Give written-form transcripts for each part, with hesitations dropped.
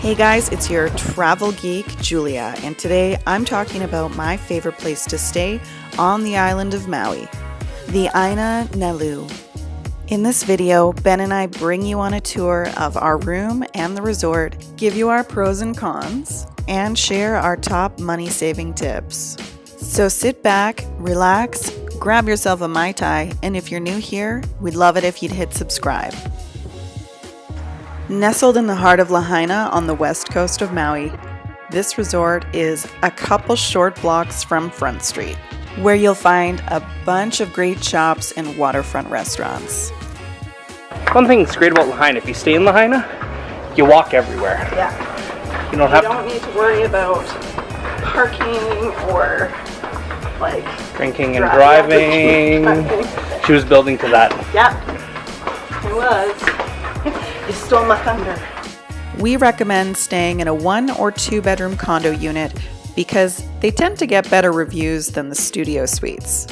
Hey guys, it's your travel geek, Julia, and today I'm talking about my favorite place to stay on the island of Maui, the Aina Nalu. In this video, Ben and I bring you on a tour of our room and the resort, give you our pros and cons, and share our top money-saving tips. So sit back, relax, grab yourself a Mai Tai, and if you're new here, we'd love it if you'd hit subscribe. Nestled in the heart of Lahaina on the west coast of Maui, this resort is a couple short blocks from Front Street, where you'll find a bunch of great shops and waterfront restaurants. One thing that's great about Lahaina, if you stay in Lahaina, you walk everywhere. Yeah. You don't need to worry about parking or like drinking and driving. She was building to that. Yeah, it was. You stole my thunder. We recommend staying in a 1 or 2 bedroom condo unit because they tend to get better reviews than the studio suites.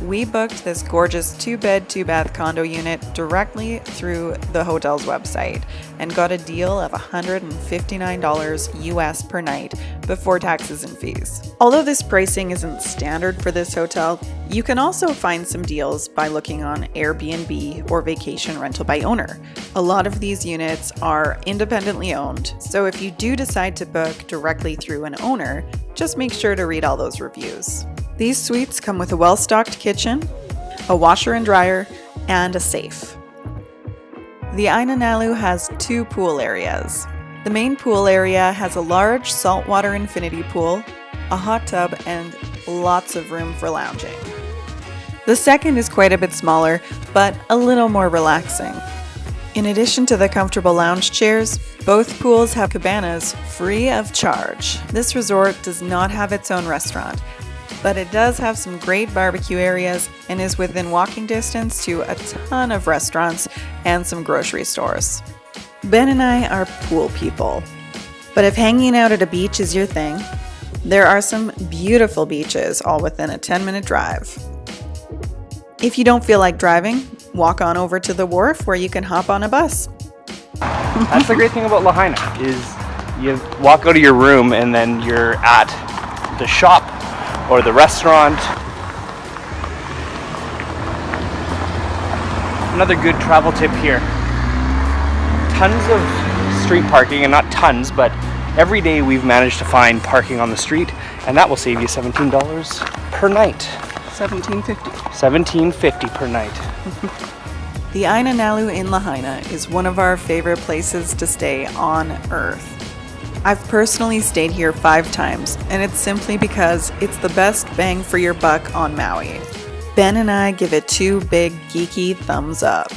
We booked this gorgeous 2-bed, 2-bath condo unit directly through the hotel's website and got a deal of $159 US per night before taxes and fees. Although this pricing isn't standard for this hotel, you can also find some deals by looking on Airbnb or vacation rental by owner. A lot of these units are independently owned, so if you do decide to book directly through an owner, just make sure to read all those reviews. These suites come with a well-stocked kitchen, a washer and dryer, and a safe. The Aina Nalu has 2 pool areas. The main pool area has a large saltwater infinity pool, a hot tub, and lots of room for lounging. The second is quite a bit smaller, but a little more relaxing. In addition to the comfortable lounge chairs, both pools have cabanas free of charge. This resort does not have its own restaurant, but it does have some great barbecue areas and is within walking distance to a ton of restaurants and some grocery stores. Ben and I are pool people, but if hanging out at a beach is your thing, there are some beautiful beaches all within a 10-minute drive. If you don't feel like driving, walk on over to the wharf where you can hop on a bus. That's the great thing about Lahaina, is you walk out of your room and then you're at the shop or the restaurant. Another good travel tip here. Tons of street parking, and not tons, but every day we've managed to find parking on the street, and that will save you $17 per night. $17.50 per night. The Aina Nalu in Lahaina is one of our favorite places to stay on Earth. I've personally stayed here 5 times, and it's simply because it's the best bang for your buck on Maui. Ben and I give it 2 big geeky thumbs up.